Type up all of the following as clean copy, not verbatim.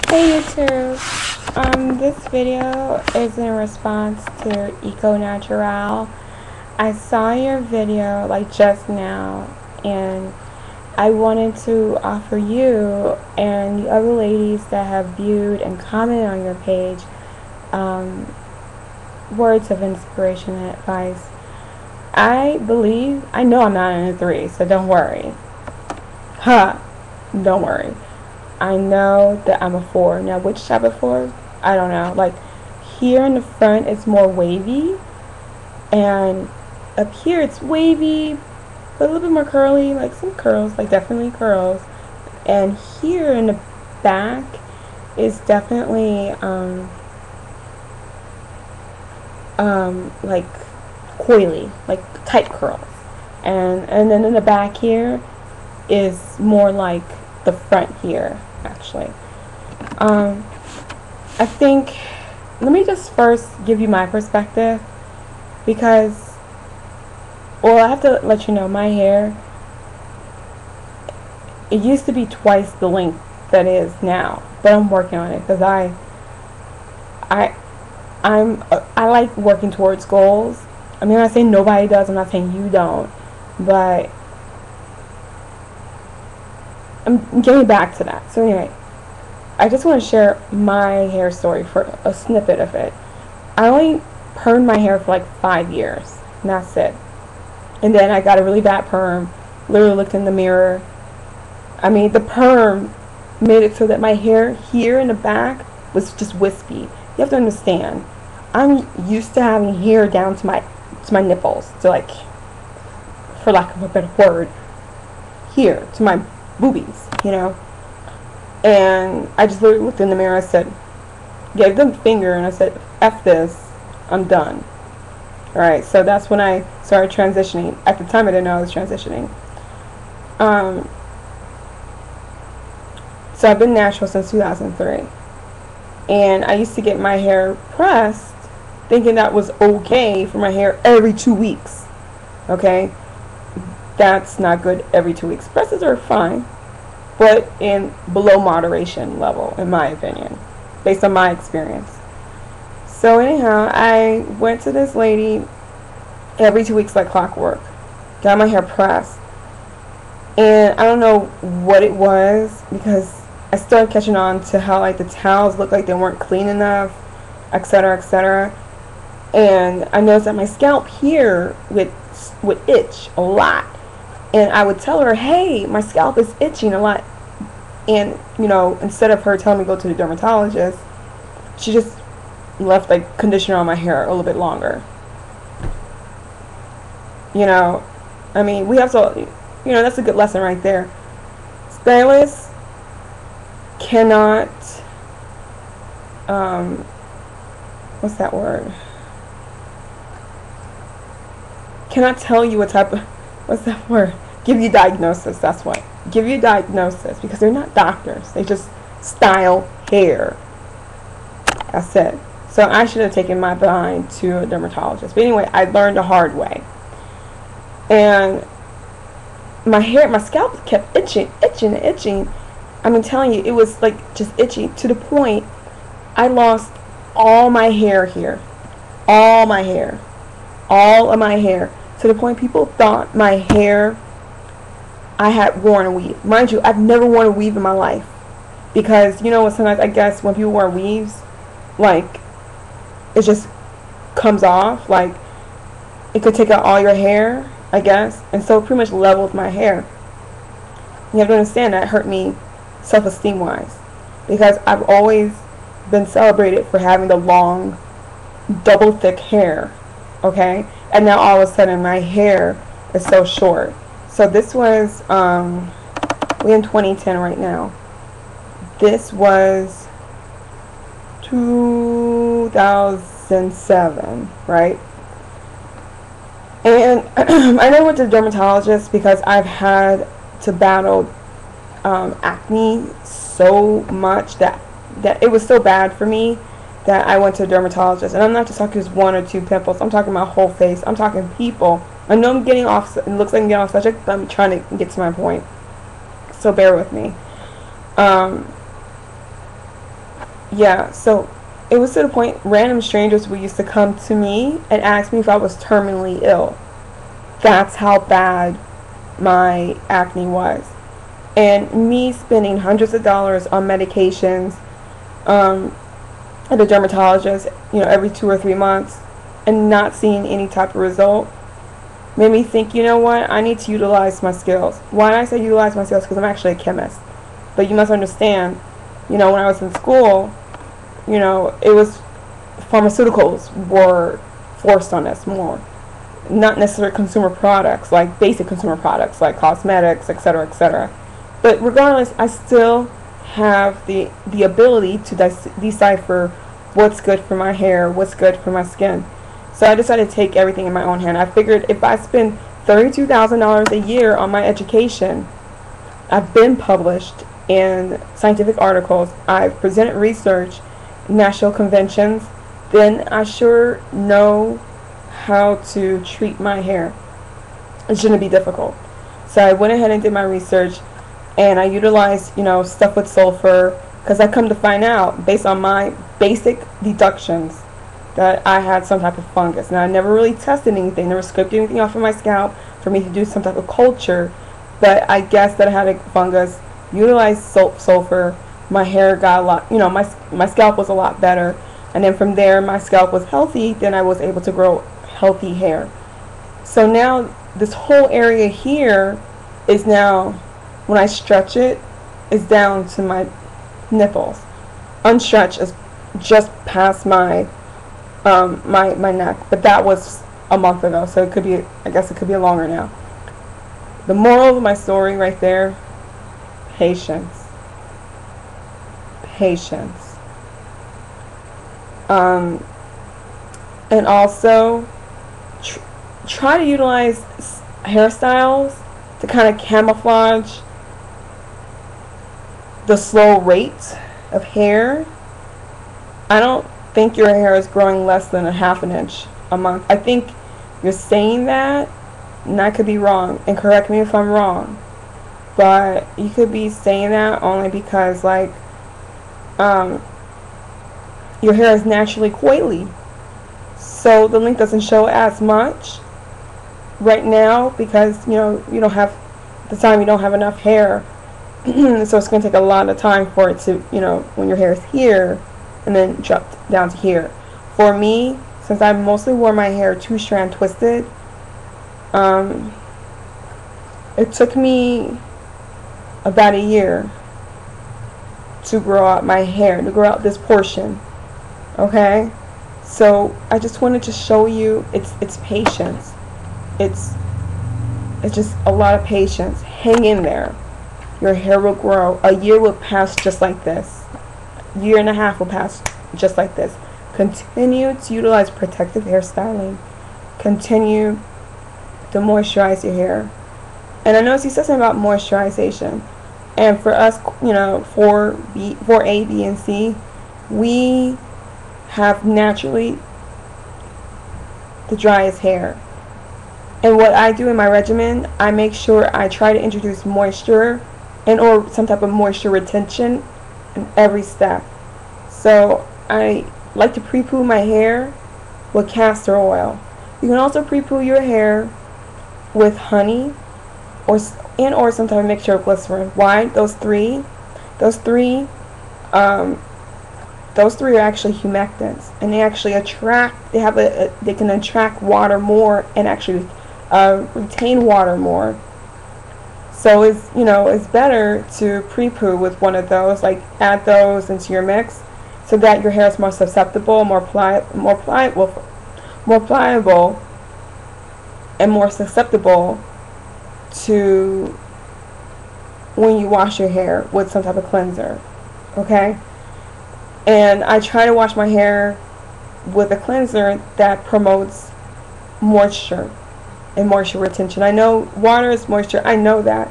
Hey YouTube, this video is in response to Eco Natural. I saw your video like just now, and I wanted to offer you and the other ladies that have viewed and commented on your page words of inspiration and advice. I know I'm not in a 3, so don't worry. Don't worry. I know that I'm a 4. Now, which type of 4? I don't know. Like, here in the front, it's more wavy. And up here, it's wavy, but a little bit more curly. Like, some curls. Like, definitely curls. And here in the back is definitely, like, coily. Like, tight curls. And then in the back here is more like the front here, actually. I think, let me just first give you my perspective, because, well, I have to let you know, my hair, it used to be twice the length that it is now, but I'm working on it, because I like working towards goals. I mean, I'm not saying nobody does, I'm not saying you don't, but I'm getting back to that. So anyway, I just want to share my hair story for a snippet of it. I only permed my hair for like 5 years, and that's it. And then I got a really bad perm, literally looked in the mirror. I mean, the perm made it so that my hair here in the back was just wispy. You have to understand, I'm used to having hair down to my nipples, to, like, for lack of a better word, here, to my boobies, you know. And I just literally looked in the mirror. I said, gave them the finger, and I said, F this, I'm done. Alright, so that's when I started transitioning. At the time, I didn't know I was transitioning. So I've been natural since 2003. And I used to get my hair pressed, thinking that was okay for my hair every 2 weeks. Okay? That's not good every 2 weeks. Presses are fine, but in below moderation level, in my opinion, based on my experience. So anyhow, I went to this lady every 2 weeks like clockwork, got my hair pressed, and I don't know what it was, because I started catching on to how, like, the towels looked like they weren't clean enough, etc., etc. And I noticed that my scalp here would itch a lot. And I would tell her, hey, my scalp is itching a lot. And, you know, instead of her telling me to go to the dermatologist, she just left, like, conditioner on my hair a little bit longer. You know, I mean, we have to, you know, that's a good lesson right there. Stylists cannot, what's that word? Cannot tell you what type of, what's that word? Give you diagnosis, that's what. Give you diagnosis, because they're not doctors. They just style hair. That's it. So I should have taken my behind to a dermatologist. But anyway, I learned the hard way. And my hair, my scalp kept itching. I'm telling you, it was like just itchy to the point I lost all my hair here. All my hair. All of my hair. To the point people thought my hair, I had worn a weave. Mind you, I've never worn a weave in my life. Because, you know what, sometimes I guess when people wear weaves, like, it just comes off. Like, it could take out all your hair, I guess. And so it pretty much leveled my hair. You have to understand that hurt me self-esteem wise. Because I've always been celebrated for having the long, double thick hair. Okay? And now all of a sudden my hair is so short. So this was, we're in 2010 right now. This was 2007, right? And I never went to the dermatologist because I've had to battle acne so much that it was so bad for me that I went to a dermatologist. And I'm not just talking just 1 or 2 pimples. I'm talking my whole face. I'm talking people. I know I'm getting off, it looks like I'm getting off subject, but I'm trying to get to my point. So bear with me. yeah, so it was to the point random strangers would used to come to me and ask me if I was terminally ill. That's how bad my acne was. And me spending hundreds of dollars on medications, um, at a dermatologist, every 2 or 3 months, and not seeing any type of result, made me think, you know what, I need to utilize my skills. Why do I say utilize my skills? Because I'm actually a chemist. But you must understand, when I was in school, it was pharmaceuticals were forced on us more. Not necessarily consumer products, like basic consumer products, like cosmetics, etc., etc. But regardless, I still have the ability to decipher what's good for my hair, what's good for my skin. So I decided to take everything in my own hand. I figured if I spend $32,000 a year on my education, I've been published in scientific articles, I've presented research, national conventions, then I sure know how to treat my hair. It shouldn't be difficult. So I went ahead and did my research, and I utilized, stuff with sulfur, because I come to find out, based on my basic deductions, that I had some type of fungus. Now, I never really tested anything, never scraped anything off of my scalp for me to do some type of culture, but I guess that I had a fungus, utilized sulfur, my hair got a lot, my scalp was a lot better, and then from there, my scalp was healthy, then I was able to grow healthy hair. So now, this whole area here is now, when I stretch it, is down to my nipples. Unstretched is just past my my neck, but that was a month ago, so it could be, I guess it could be longer now. The moral of my story right there: patience. Patience. And also try to utilize hairstyles to kind of camouflage the slow rate of hair. I don't think your hair is growing less than a half an inch a month. I think you're saying that, and I could be wrong, and correct me if I'm wrong, but you could be saying that only because, like, your hair is naturally coily, so the length doesn't show as much right now because you don't have the time, you don't have enough hair. So it's going to take a lot of time for it to, when your hair is here and then drop down to here. For me, since I mostly wore my hair 2-strand twisted, it took me about a year to grow out my hair, to grow out this portion. Okay? So I just wanted to show you it's patience. It's just a lot of patience. Hang in there. Your hair will grow. A year will pass just like this. A year and a half will pass just like this. Continue to utilize protective hairstyling. Continue to moisturize your hair. And I noticed you said something about moisturization. And for us, for A, B, and C, we have naturally the driest hair. And what I do in my regimen, I make sure I try to introduce moisture or some type of moisture retention in every step. So I like to pre-poo my hair with castor oil. You can also pre-poo your hair with honey or some type of mixture of glycerin. Why? Those three are actually humectants, and they actually attract. They can attract water more and actually retain water more. So it's better to pre-poo with one of those, like add those into your mix, so that your hair is more susceptible, more pliable, and more susceptible to when you wash your hair with some type of cleanser. Okay? And I try to wash my hair with a cleanser that promotes moisture and moisture retention. I know water is moisture, I know that,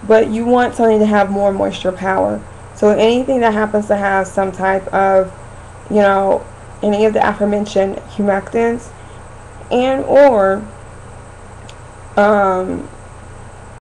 but you want something to have more moisture power. So anything that happens to have some type of, any of the aforementioned humectants and or